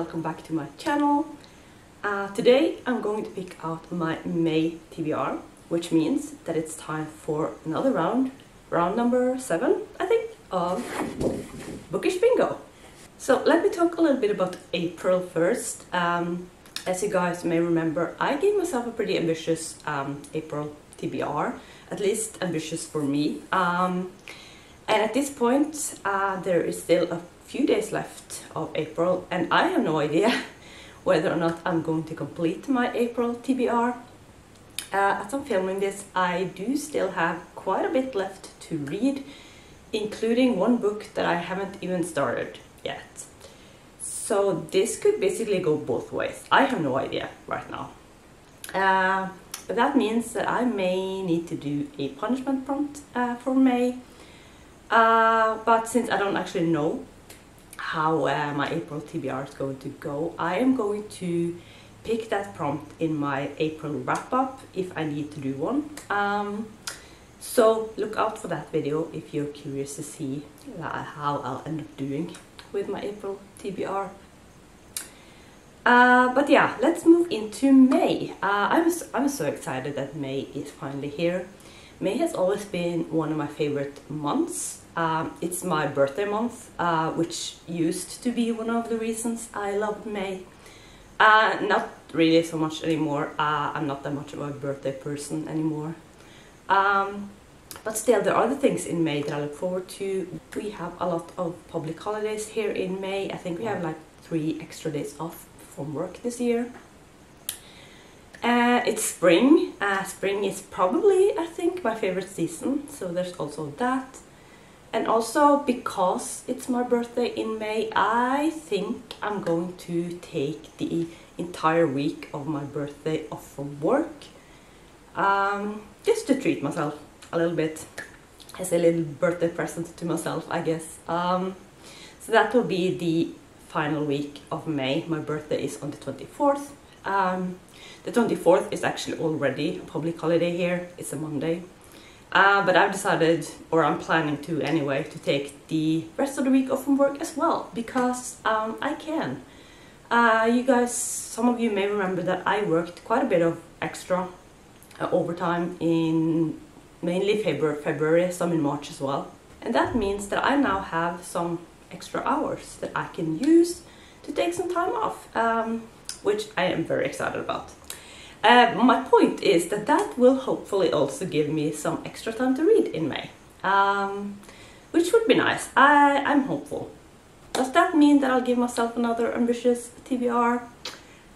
welcome back to my channel. Today I'm going to pick out my May TBR, which means that it's time for another round number 7, I think, of Bookish Bingo. So let me talk a little bit about April first. As you guys may remember, I gave myself a pretty ambitious April TBR, at least ambitious for me. And at this point, there is still a few days left of April, and I have no idea whether or not I'm going to complete my April TBR. As I'm filming this, I do still have quite a bit left to read, including one book that I haven't even started yet. So this could basically go both ways. I have no idea right now. But that means that I may need to do a punishment prompt for May. But since I don't actually know how my April TBR is going to go, I am going to pick that prompt in my April wrap-up if I need to do one. So look out for that video if you're curious to see how I'll end up doing with my April TBR. But yeah, let's move into May. I'm so excited that May is finally here. May has always been one of my favorite months. It's my birthday month, which used to be one of the reasons I loved May. Not really so much anymore. I'm not that much of a birthday person anymore. But still, there are other things in May that I look forward to. We have a lot of public holidays here in May. I think we have like 3 extra days off from work this year. It's spring. Spring is probably, I think, my favorite season, so there's also that. And also, because it's my birthday in May, I think I'm going to take the entire week of my birthday off from work, just to treat myself a little bit, as a little birthday present to myself, I guess. So that will be the final week of May. My birthday is on the 24th. The 24th is actually already a public holiday here. It's a Monday. But I've decided, or I'm planning to anyway, to take the rest of the week off from work as well, because I can. You guys, some of you may remember that I worked quite a bit of extra overtime in mainly February, some in March as well. And that means that I now have some extra hours that I can use to take some time off, which I am very excited about. My point is that that will hopefully also give me some extra time to read in May, which would be nice. I'm hopeful. Does that mean that I'll give myself another ambitious TBR?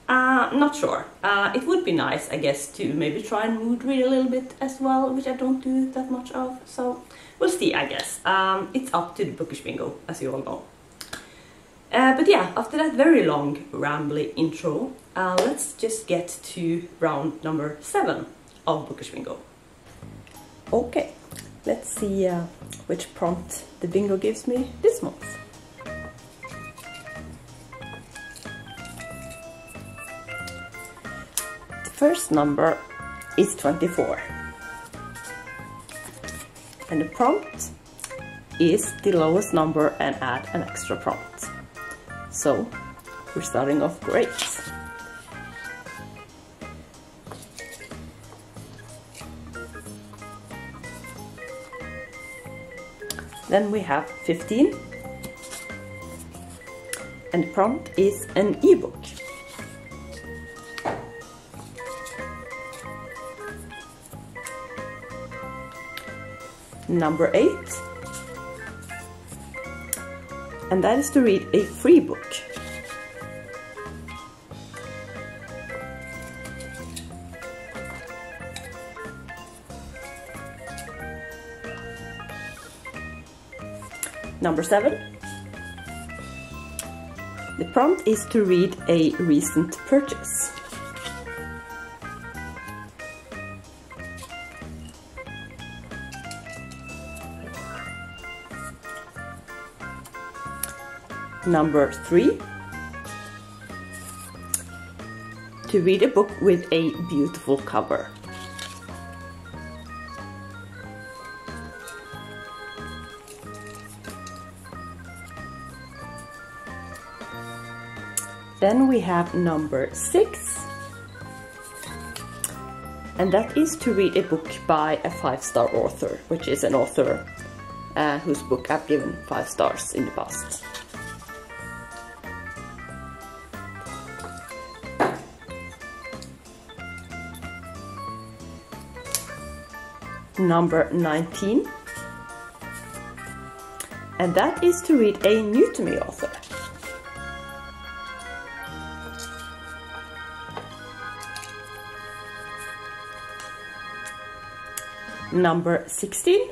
Not sure. It would be nice, I guess, to maybe try and mood read a little bit as well, which I don't do that much of. So we'll see, I guess. It's up to the Bookish Bingo, as you all know. But yeah, after that very long, rambly intro, let's just get to round number 7 of Bookish Bingo. Okay, let's see which prompt the bingo gives me this month. The first number is 24. And the prompt is the lowest number and add an extra prompt. So, we're starting off great. Then we have 15. And the prompt is an ebook. Number 8. And that is to read a free book. Number 7. The prompt is to read a recent purchase. Number 3. To read a book with a beautiful cover. Then we have number 6. And that is to read a book by a 5-star author, which is an author whose book I've given 5 stars in the past. Number 19. And that is to read a new to me author. Number 16.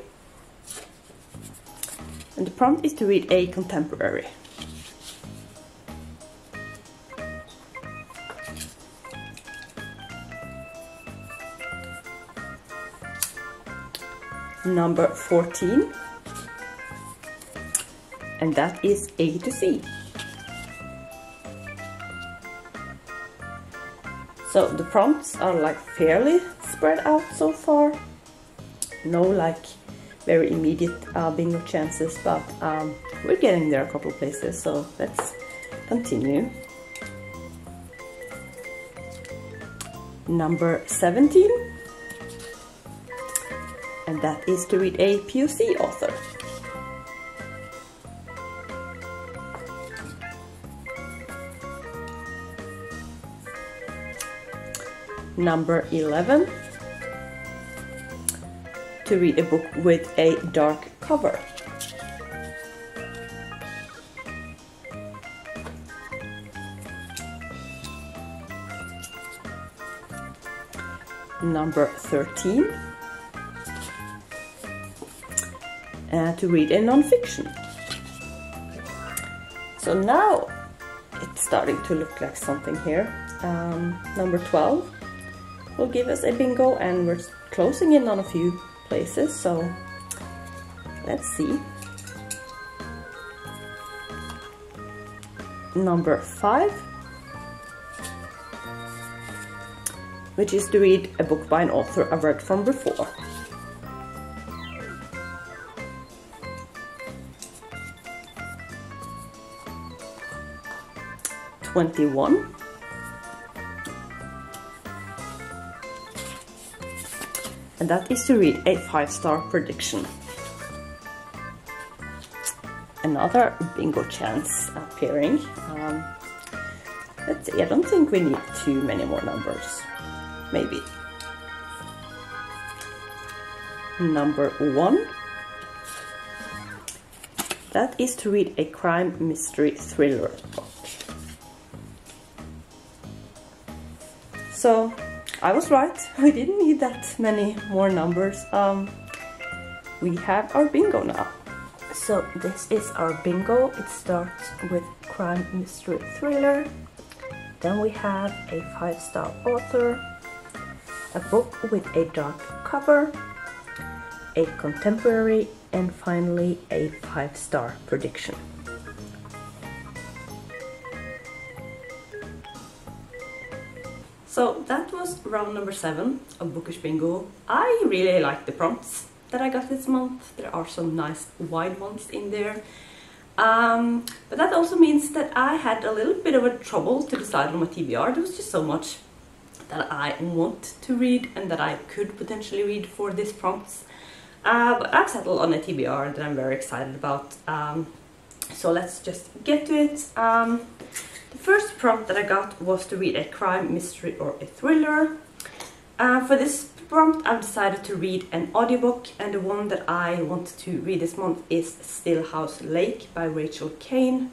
And the prompt is to read a contemporary. Number 14. And that is A to C. So the prompts are like fairly spread out so far. No like very immediate bingo chances, but we're getting there a couple of places, so let's continue. Number 17. And that is to read a POC author. Number 11. To read a book with a dark cover. Number 13. To read a non-fiction. So now it's starting to look like something here. Number 12 will give us a bingo, and we're closing in on a few places, so let's see. Number 5, which is to read a book by an author I've read from before. #21. And that is to read a 5-star prediction. Another bingo chance appearing. Let's see, I don't think we need too many more numbers. Maybe. Number 1. That is to read a crime mystery thriller book. So I was right, we didn't need that many more numbers. We have our bingo now. So this is our bingo. It starts with crime mystery thriller. Then we have a 5-star author, a book with a dark cover, a contemporary, and finally a 5-star prediction. So that was round number 7 of Bookish Bingo. I really like the prompts that I got this month. There are some nice wide ones in there. But that also means that I had a little bit of a trouble to decide on my TBR. There was just so much that I want to read and that I could potentially read for these prompts. But I've settled on a TBR that I'm very excited about. So let's just get to it. The first prompt that I got was to read a crime, mystery or a thriller. For this prompt I've decided to read an audiobook, and the one that I want to read this month is Stillhouse Lake by Rachel Kane.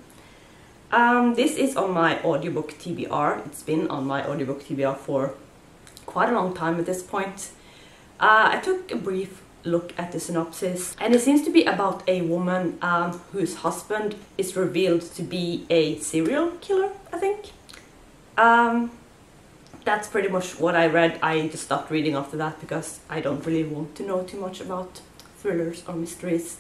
This is on my audiobook TBR. It's been on my audiobook TBR for quite a long time at this point. I took a brief look at the synopsis, and it seems to be about a woman whose husband is revealed to be a serial killer, I think. That's pretty much what I read. I just stopped reading after that because I don't really want to know too much about thrillers or mysteries.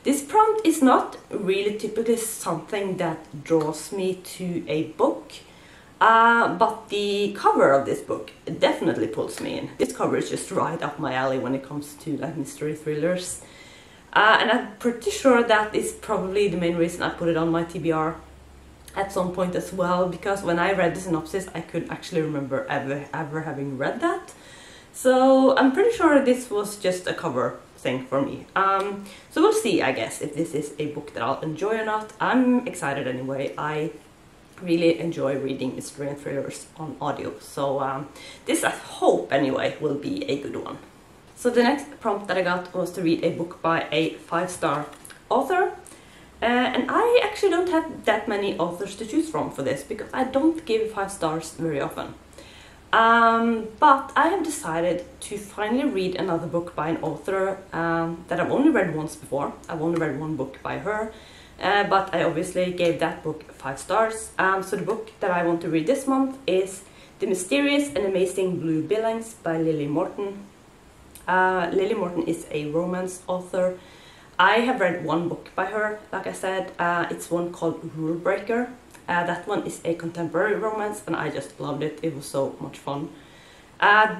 This prompt is not really typically something that draws me to a book. But the cover of this book definitely pulls me in. This cover is just right up my alley when it comes to like mystery thrillers. And I'm pretty sure that is probably the main reason I put it on my TBR. at some point as well, because when I read the synopsis I couldn't actually remember ever having read that. So I'm pretty sure this was just a cover thing for me. So we'll see, I guess, if this is a book that I'll enjoy or not. I'm excited anyway. I really enjoy reading mystery and thrillers on audio, so this, I hope anyway, will be a good one. So the next prompt that I got was to read a book by a 5-star author. And I actually don't have that many authors to choose from for this, because I don't give 5 stars very often. But I have decided to finally read another book by an author that I've only read once before. I've only read one book by her, but I obviously gave that book 5 stars. So the book that I want to read this month is The Mysterious and Amazing Blue Billings by Lily Morton. Lily Morton is a romance author. I have read one book by her, like I said. It's one called Rule Breaker. That one is a contemporary romance, and I just loved it. It was so much fun.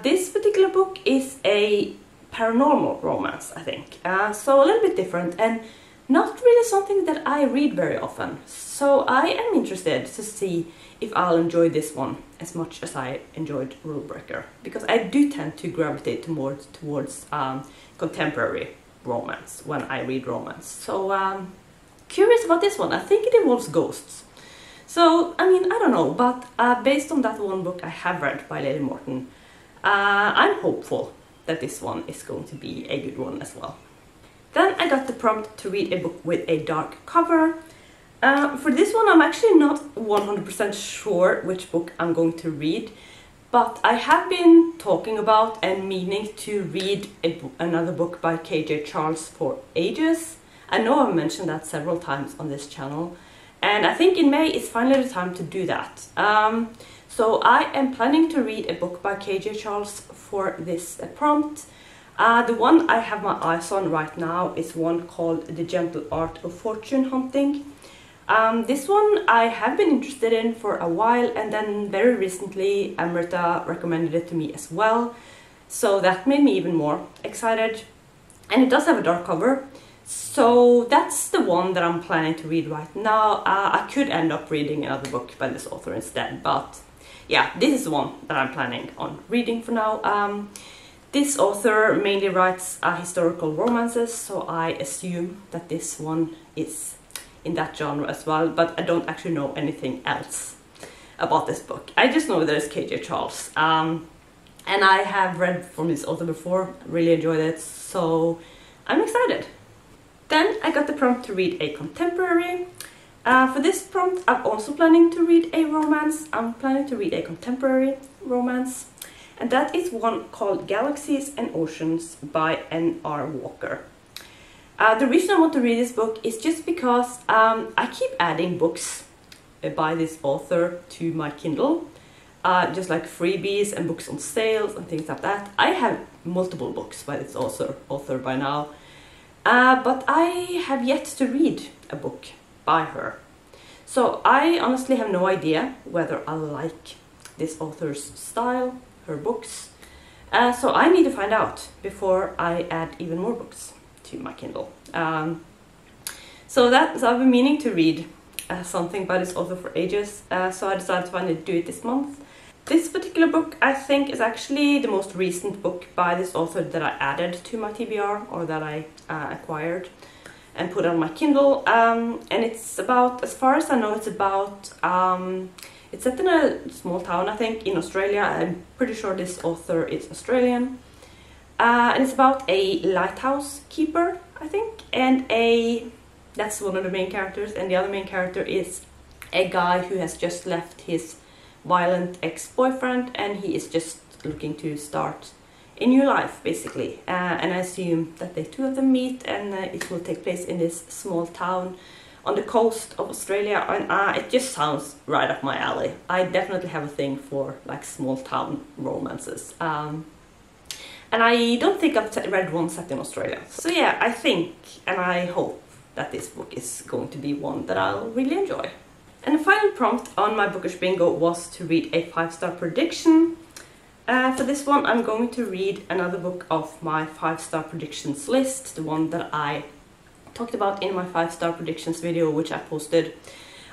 This particular book is a paranormal romance, I think. So a little bit different, and not really something that I read very often. So I am interested to see if I'll enjoy this one as much as I enjoyed Rule Breaker, because I do tend to gravitate towards contemporary romance when I read romance. So curious about this one. I think it involves ghosts. So, I mean, I don't know, but based on that one book I have read by Lily Morton, I'm hopeful that this one is going to be a good one as well. Then I got the prompt to read a book with a dark cover. For this one I'm actually not 100% sure which book I'm going to read, but I have been talking about and meaning to read another book by KJ Charles for ages. I know I've mentioned that several times on this channel, and I think in May is finally the time to do that. So I am planning to read a book by KJ Charles for this prompt. The one I have my eyes on right now is one called The Gentle Art of Fortune Hunting. This one I have been interested in for a while, and then very recently Amrita recommended it to me as well. So that made me even more excited. And it does have a dark cover. So that's the one that I'm planning to read right now. I could end up reading another book by this author instead, but yeah, this is the one that I'm planning on reading for now. This author mainly writes historical romances, so I assume that this one is in that genre as well, but I don't actually know anything else about this book. I just know there's KJ Charles, and I have read from this author before, really enjoyed it, so I'm excited. Then I got the prompt to read a contemporary. For this prompt I'm also planning to read a romance. I'm planning to read a contemporary romance, and that is one called Galaxies and Oceans by N.R. Walker. The reason I want to read this book is just because I keep adding books by this author to my Kindle, just like freebies and books on sales and things like that. I have multiple books by this author by now, but I have yet to read a book by her. So I honestly have no idea whether I like this author's style, her books. So I need to find out before I add even more books to my Kindle. So I've been meaning to read something by this author for ages, so I decided to finally do it this month. This particular book I think is actually the most recent book by this author that I added to my TBR, or that I acquired and put on my Kindle, and it's about, as far as I know, it's about, it's set in a small town, I think, in Australia. I'm pretty sure this author is Australian. And it's about a lighthouse keeper, I think, and that's one of the main characters, and the other main character is a guy who has just left his violent ex-boyfriend, and he is just looking to start a new life, basically. And I assume that the two of them meet, and it will take place in this small town on the coast of Australia, and it just sounds right up my alley. I definitely have a thing for like small town romances. And I don't think I've read one set in Australia. So yeah, I think and I hope that this book is going to be one that I'll really enjoy. And the final prompt on my Bookish Bingo was to read a 5-star prediction. For this one I'm going to read another book of my 5-star predictions list, the one that I talked about in my 5-star predictions video, which I posted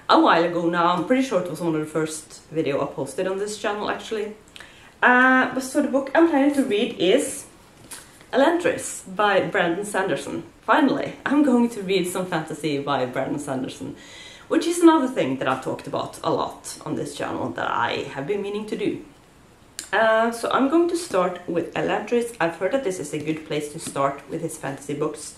a while ago now. I'm pretty sure it was one of the first video I posted on this channel actually. So the book I'm planning to read is Elantris by Brandon Sanderson. Finally, I'm going to read some fantasy by Brandon Sanderson, which is another thing that I've talked about a lot on this channel that I have been meaning to do. So I'm going to start with Elantris. I've heard that this is a good place to start with his fantasy books.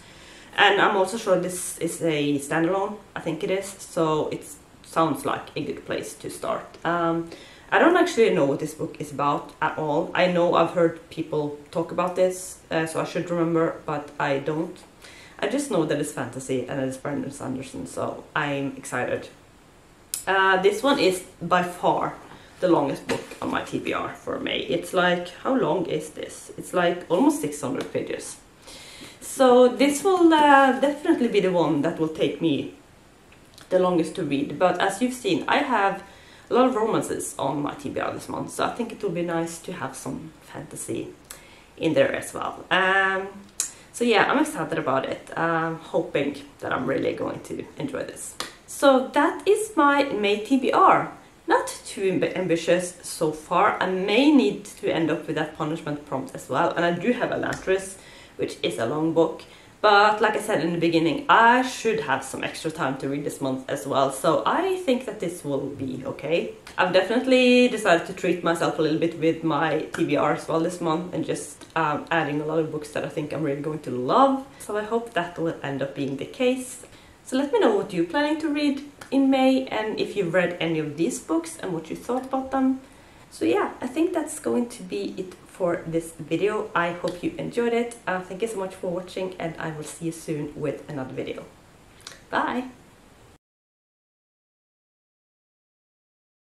And I'm also sure this is a standalone, I think it is. So it sounds like a good place to start. I don't actually know what this book is about at all. I know I've heard people talk about this, so I should remember, but I don't. I just know that it's fantasy and it's Brandon Sanderson, so I'm excited. This one is by far the longest book on my TBR for May. It's like, how long is this? It's like almost 600 pages. So this will definitely be the one that will take me the longest to read. But as you've seen, I have a lot of romances on my TBR this month, so I think it will be nice to have some fantasy in there as well. So yeah, I'm excited about it. I'm hoping that I'm really going to enjoy this. So that is my May TBR. Not too ambitious so far. I may need to end up with that punishment prompt as well. And I do have Elantris, which is a long book. But like I said in the beginning, I should have some extra time to read this month as well. So I think that this will be okay. I've definitely decided to treat myself a little bit with my TBR as well this month. And just adding a lot of books that I think I'm really going to love. So I hope that will end up being the case. So let me know what you're planning to read in May, and if you've read any of these books and what you thought about them. So yeah, I think that's going to be it for this video. I hope you enjoyed it. Thank you so much for watching, and I will see you soon with another video. Bye!